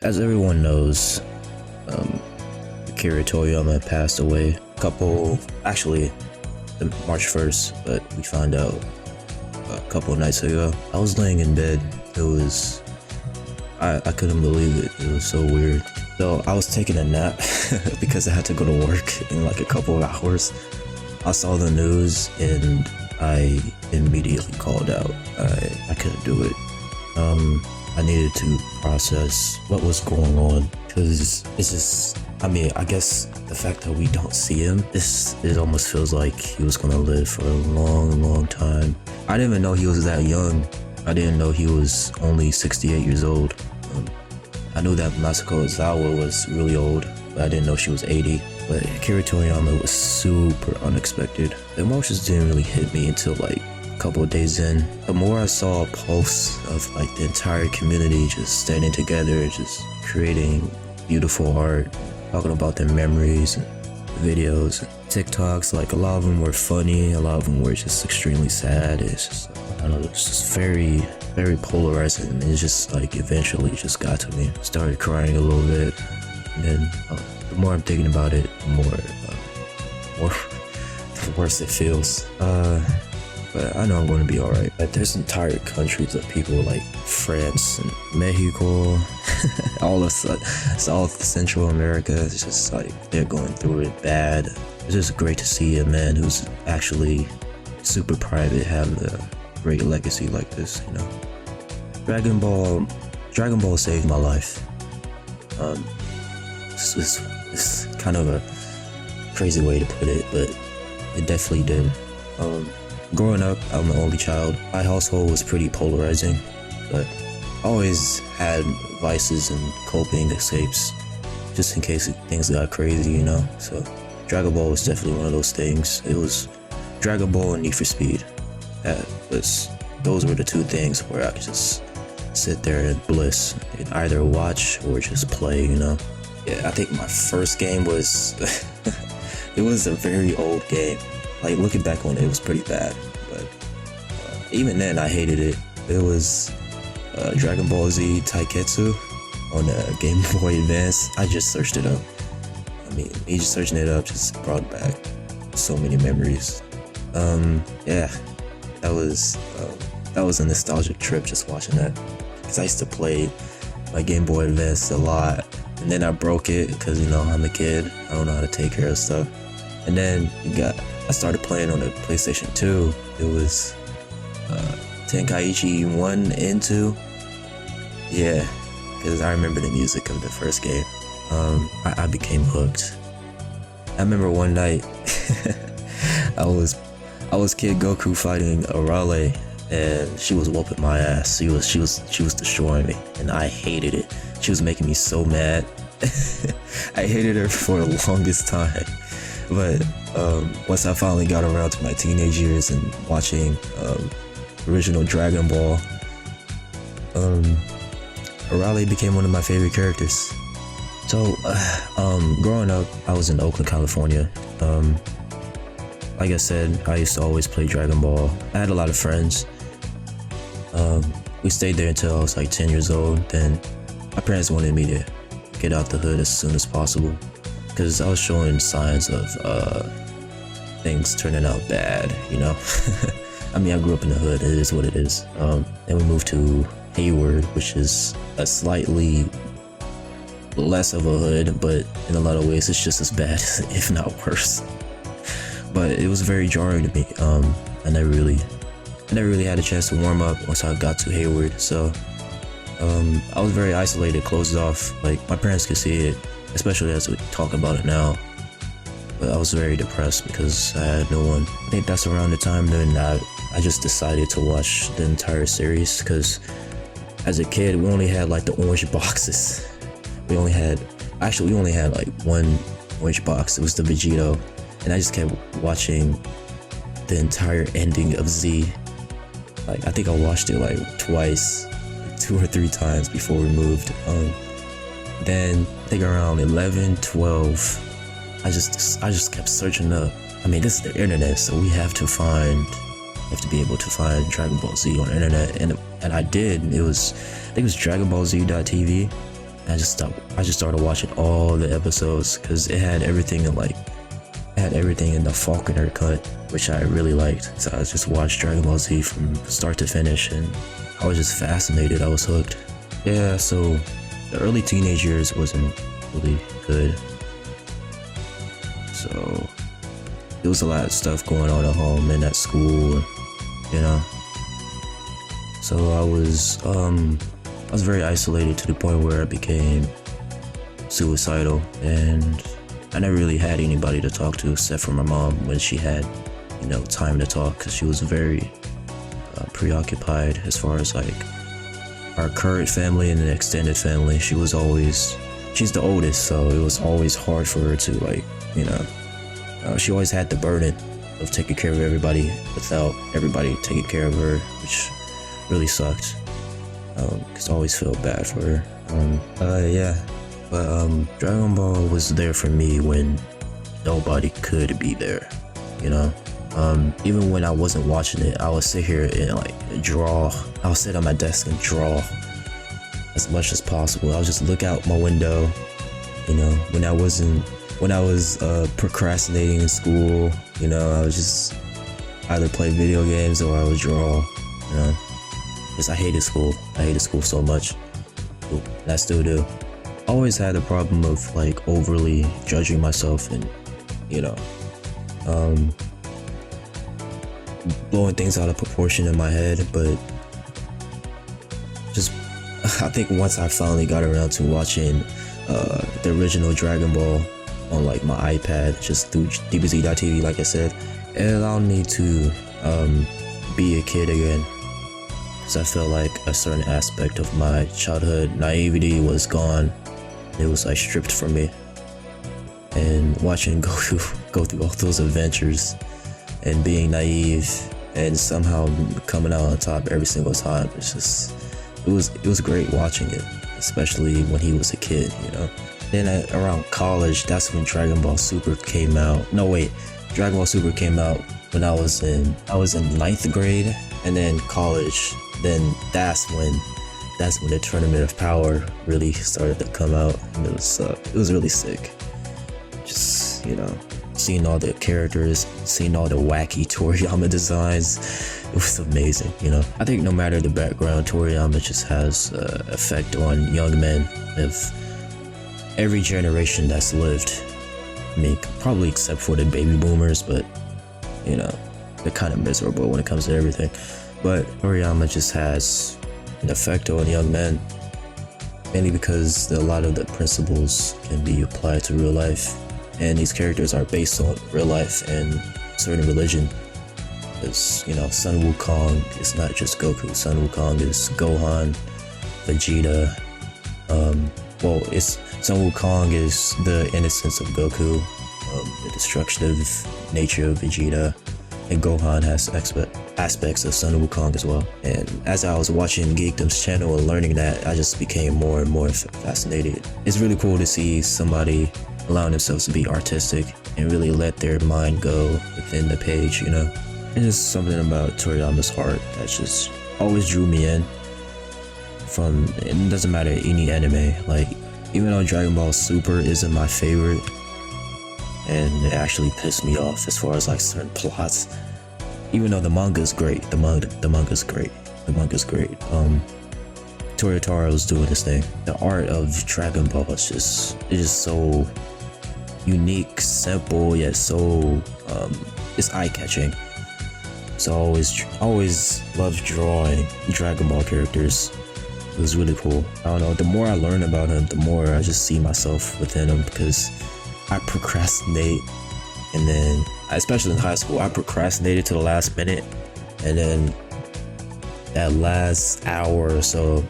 As everyone knows, Akira Toriyama passed away actually, March 1st, but we found out a couple of nights ago. I was laying in bed. I couldn't believe it. It was so weird. So I was taking a nap because I had to go to work in like a couple of hours. I saw the news and I immediately called out. I couldn't do it. I needed to process what was going on, because it's just, I guess the fact that we don't see him, it almost feels like he was gonna live for a long time. I didn't even know he was that young. I didn't know he was only 68 years old. I knew that Masako Ozawa was really old, but I didn't know she was 80. But Akira Toriyama was super unexpected. The emotions didn't really hit me until like a couple of days in. The more I saw posts of like the entire community just standing together, just creating beautiful art, talking about their memories and videos and TikToks, like a lot of them were funny, a lot of them were just extremely sad. It's just, I don't know, it's just very polarizing, and it's just like eventually it just got to me. Started crying a little bit, and then the more I'm thinking about it, the worse it feels. But I know I'm going to be alright. Like, there's entire countries of people like France and Mexico, all of South Central America. It's just like they're going through it bad. It's just great to see a man who's actually super private have a great legacy like this, you know. Dragon Ball saved my life. It's kind of a crazy way to put it, but it definitely did. Growing up, I'm the only child. My household was pretty polarizing, but I always had vices and coping escapes, just in case things got crazy, you know. So Dragon Ball was definitely one of those things. It was Dragon Ball and Need for Speed. Those were the two things where I could just sit there in bliss and either watch or just play, you know. Yeah, I think my first game was it was a very old game. Like, looking back on it, it was pretty bad, but even then I hated it. It was Dragon Ball Z Taiketsu on Game Boy Advance. I just searched it up. Me just searching it up just brought back so many memories. Yeah, that was a nostalgic trip just watching that, because I used to play my Game Boy Advance a lot, and then I broke it because, you know, I'm a kid. I don't know how to take care of stuff. And then I started playing on the PlayStation 2. It was Tenkaichi 1 and 2. Yeah, because I remember the music of the first game. I became hooked. I remember one night I was Kid Goku fighting Arale, and she was whooping my ass. She was destroying me, and I hated it. She was making me so mad. I hated her for the longest time. But once I finally got around to my teenage years and watching original Dragon Ball, Arale became one of my favorite characters. So, growing up, I was in Oakland, California. Like I said, I used to always play Dragon Ball. I had a lot of friends. We stayed there until I was like 10 years old. Then my parents wanted me to get out the hood as soon as possible, because I was showing signs of things turning out bad, you know. I grew up in the hood. It is what it is. Then we moved to Hayward, which is a slightly less of a hood, but in a lot of ways it's just as bad, if not worse. But it was very jarring to me. I never really had a chance to warm up once I got to Hayward. So I was very isolated, closed off. Like, my parents could see it, especially as we talk about it now. But I was very depressed because I had no one. I think that's around the time then I just decided to watch the entire series, because as a kid we only had like the orange boxes. We only had like one orange box. It was the Vegito, and I just kept watching the entire ending of Z. Like, I think I watched it like twice, 2 or 3 times before we moved. Then I think around 11, 12, I just kept searching up. This is the internet, so we have to be able to find Dragon Ball Z on the internet, and I did. I think it was DragonBallZ.tv. I just started watching all the episodes because it had everything in the Falconer cut, which I really liked. So I just watched Dragon Ball Z from start to finish, and I was just fascinated. I was hooked. Yeah, so the early teenage years wasn't really good. So there was a lot of stuff going on at home and at school, you know. So I was very isolated to the point where I became suicidal, and I never really had anybody to talk to except for my mom when she had, time to talk, because she was very preoccupied as far as like our current family and the extended family. She's the oldest, so it was always hard for her to she always had the burden of taking care of everybody without everybody taking care of her, which really sucked. Cause I always felt bad for her. Dragon Ball was there for me when nobody could be there, even when I wasn't watching it, I would sit here and draw. I would sit on my desk and draw as much as possible. I would just look out my window, when I was procrastinating in school, I would just either play video games or I would draw, because I hated school. I hated school so much, and I still do. I always had the problem of like overly judging myself and, blowing things out of proportion in my head, but I think once I finally got around to watching the original Dragon Ball on like my iPad, just through DBZ.TV, like I said, it allowed me to be a kid again, because I felt like a certain aspect of my childhood naivety was gone. It was like stripped from me, and watching Goku go through all those adventures and being naive and somehow coming out on top every single time, it was great watching it, especially when he was a kid, Then around college, that's when Dragon Ball Super came out. No wait, Dragon Ball Super came out when I was in ninth grade, and then college. Then that's when the Tournament of Power really started to come out, and it was really sick. Just seeing all the characters, seeing all the wacky Toriyama designs, it was amazing. I think no matter the background, Toriyama just has effect on young men of every generation that's lived. I mean, probably except for the baby boomers, but they're kind of miserable when it comes to everything. But Toriyama just has an effect on young men, mainly because a lot of the principles can be applied to real life, and these characters are based on real life and certain religion. Because Sun Wukong is not just Goku. Sun Wukong is Gohan, Vegeta. Sun Wukong is the innocence of Goku, the destructive nature of Vegeta, and Gohan has aspects of Sun Wukong as well. And as I was watching Geekdom's channel and learning that, I just became more and more fascinated. It's really cool to see somebody allowing themselves to be artistic and really let their mind go within the page, And there's something about Toriyama's heart that just always drew me in. It doesn't matter any anime, like even though Dragon Ball Super isn't my favorite, and it actually pissed me off as far as like certain plots, even though the manga is great. The manga's great. Toriyama doing this thing. The art of Dragon Ball is just so unique, simple, yet so it's eye-catching. So I always loved drawing Dragon Ball characters. It was really cool. I don't know, the more I learn about him, the more I just see myself within him, because I procrastinate, and then, especially in high school, I procrastinated to the last minute, and then that last hour or so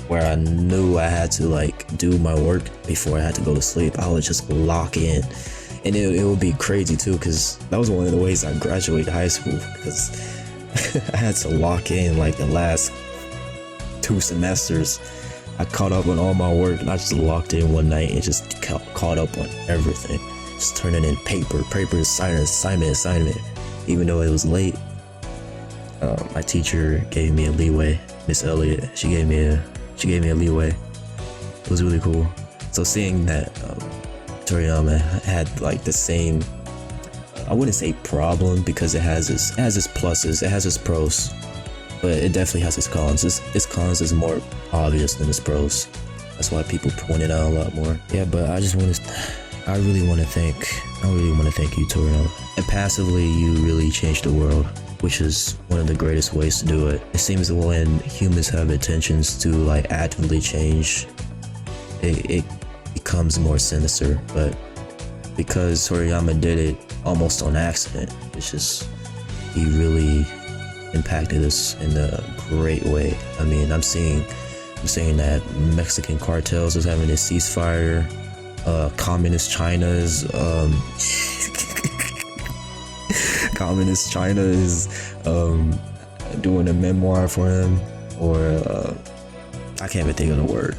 where I knew I had to like do my work before I had to go to sleep, I would just lock in. And it would be crazy too, because that was one of the ways I graduated high school, because I had to lock in like the last 2 semesters. I caught up on all my work, and I just locked in one night and just caught up on everything. Just turning in paper, assignment. Even though it was late, my teacher gave me a leeway. Miss Elliott, she gave me a leeway, It was really cool. So seeing that Toriyama had like the same, I wouldn't say problem, because it has its pluses, it has its pros, but it definitely has its cons. Its cons is more obvious than its pros. That's why people point it out a lot more. Yeah, but I really want to thank you, Toriyama. And passively, you really changed the world, which is one of the greatest ways to do it. It seems that when humans have intentions to like actively change, it becomes more sinister. But because Toriyama did it almost on accident, it's just, he really impacted us in a great way. I mean, I'm seeing that Mexican cartels is having a ceasefire. Communist China is doing a memoir for him, or I can't even think of the word.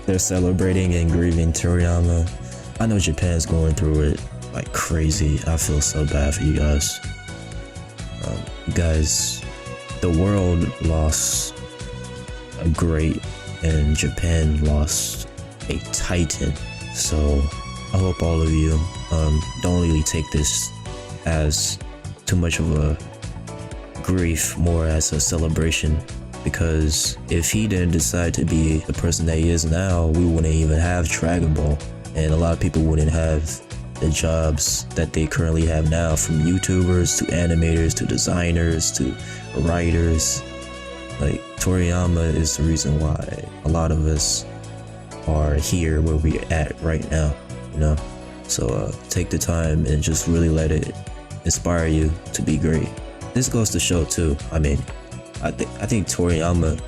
They're celebrating and grieving Toriyama. I know Japan's going through it like crazy. I feel so bad for you guys. You guys, the world lost a great, and Japan lost a titan. So I hope all of you don't really take this as too much of a grief, more as a celebration, because if he didn't decide to be the person that he is now, we wouldn't even have Dragon Ball, and a lot of people wouldn't have the jobs that they currently have now, from YouTubers to animators to designers to writers. Like, Toriyama is the reason why a lot of us are here where we're at right now, you know? So take the time and just really let it inspire you to be great. This goes to show too, I mean, I think Toriyama,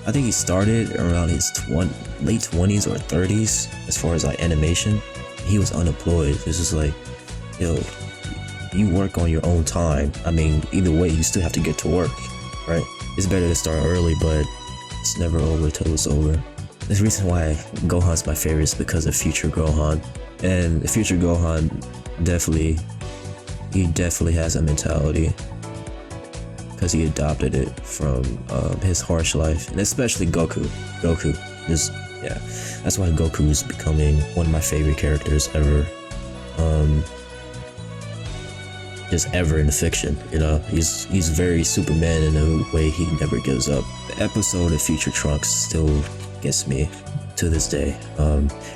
I think he started around his late 20s or 30s as far as like animation. He was unemployed. It's just like, yo, you work on your own time. I mean, either way, you still have to get to work, right? It's better to start early, but it's never over till it's over. There's a reason why Gohan's my favorite is because of Future Gohan. And Future Gohan definitely has a mentality, because he adopted it from his harsh life, and especially Goku. Yeah, that's why Goku is becoming one of my favorite characters ever. Just ever in fiction, you know. He's very Superman in a way. He never gives up. The episode of Future Trunks still gets me to this day,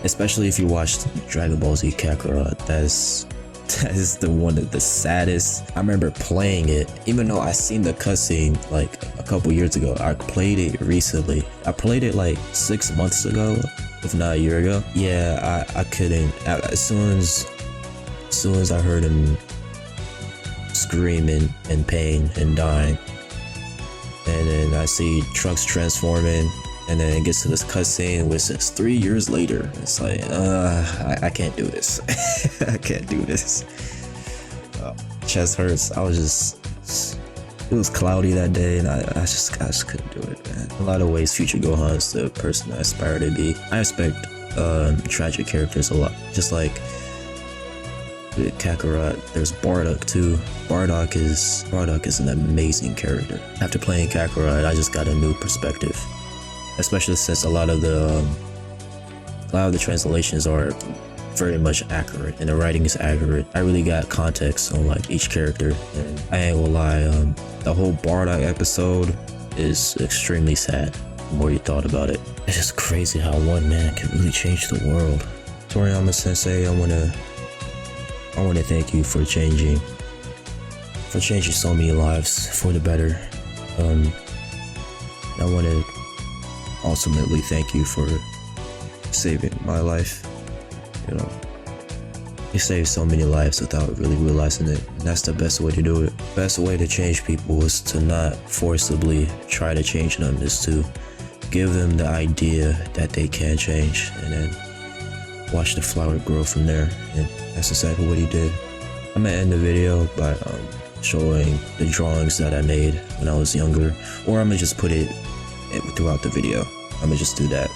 especially if you watched Dragon Ball Z Kakarot. That is the one of the saddest. I remember playing it, even though I seen the cutscene like a couple years ago. I played it recently. I played it like 6 months ago, if not a year ago. Yeah, I couldn't. As soon as I heard him screaming in pain and dying, and then I see Trunks transforming, and then it gets to this cutscene which is 3 years later. It's like, I can't do this. I can't do this. Chest hurts. It was cloudy that day, and I just couldn't do it, man. In a lot of ways, Future Gohan is the person I aspire to be. I respect tragic characters a lot, just like with Kakarot. There's Bardock too. Bardock is an amazing character. After playing Kakarot, I just got a new perspective, especially since a lot of the translations are very much accurate and the writing is accurate. I really got context on like each character, and I ain't gonna lie, the whole Bardock episode is extremely sad the more you thought about it. It's just crazy how one man can really change the world. Toriyama Sensei, I wanna thank you for changing so many lives for the better. I wanna ultimately thank you for saving my life. You know, you save so many lives without really realizing it, and that's the best way to do it. Best way to change people is to not forcibly try to change them, is to give them the idea that they can change, and then watch the flower grow from there. And that's exactly what he did. I'm gonna end the video by showing the drawings that I made when I was younger, or I'm gonna just put it throughout the video. I'm gonna just do that.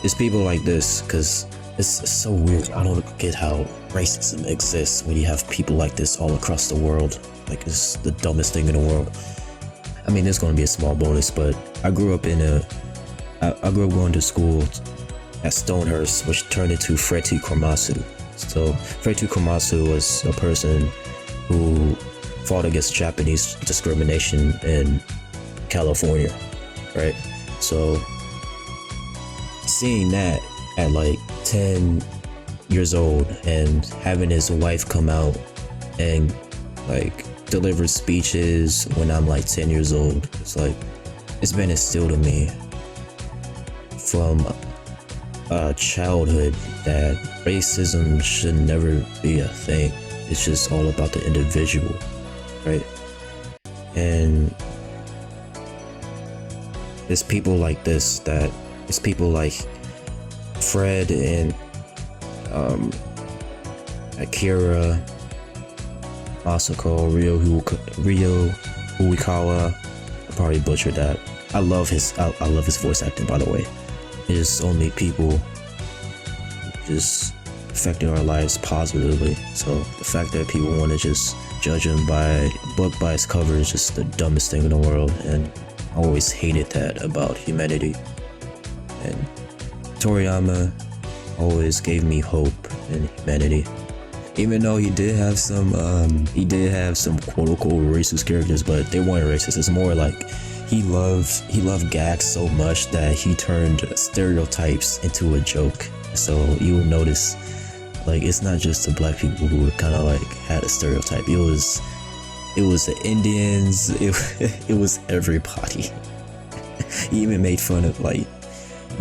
It's people like this, because it's so weird. I don't get how racism exists when you have people like this all across the world. Like, it's the dumbest thing in the world. I mean, there's gonna be a small bonus, but I grew up I grew up going to school at Stonehurst, which turned into Fretu Komatsu. So Fretu Komatsu was a person who fought against Japanese discrimination in California, right? So seeing that at like 10 years old and having his wife come out and like deliver speeches when I'm like 10 years old, it's like it's been instilled in me from childhood that racism should never be a thing. It's just all about the individual, right? And it's people like this that it's people like Fred and Akira, Masako, Ryo Uekawa. I probably butchered that. I love his voice acting, by the way. It's so many people just affecting our lives positively. So the fact that people want to just judge him by a book by its cover is just the dumbest thing in the world, and I always hated that about humanity. And Toriyama always gave me hope in humanity. Even though he did have some quote unquote racist characters, but they weren't racist. It's more like he loved gags so much that he turned stereotypes into a joke. So you will notice, like, it's not just the black people who kind of like had a stereotype. It was the Indians. It was everybody. He even made fun of like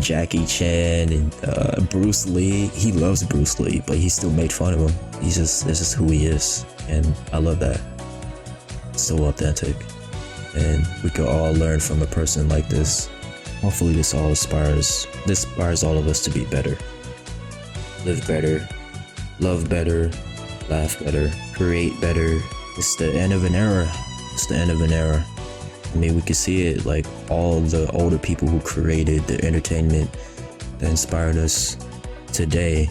Jackie Chan and Bruce Lee. He loves Bruce Lee, but he still made fun of him. This is who he is, and I love that. So authentic, and we could all learn from a person like this. Hopefully this inspires all of us to be better, live better, love better, laugh better, create better. It's the end of an era. It's the end of an era. I mean, we can see it, like all the older people who created the entertainment that inspired us today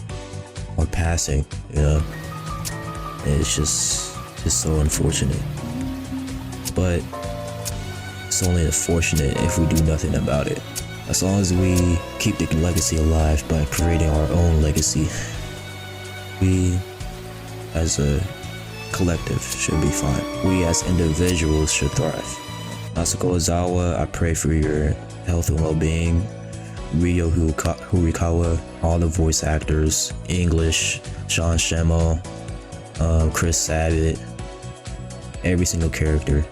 are passing, you know? And it's just so unfortunate. But it's only unfortunate if we do nothing about it. As long as we keep the legacy alive by creating our own legacy, we as a collective should be fine. We as individuals should thrive. Masako Ozawa, I pray for your health and well-being. Ryo Uekawa, all the voice actors, English, Sean Schemmel, Chris Sabat, every single character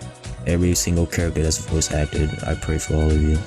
that's voice acted, I pray for all of you.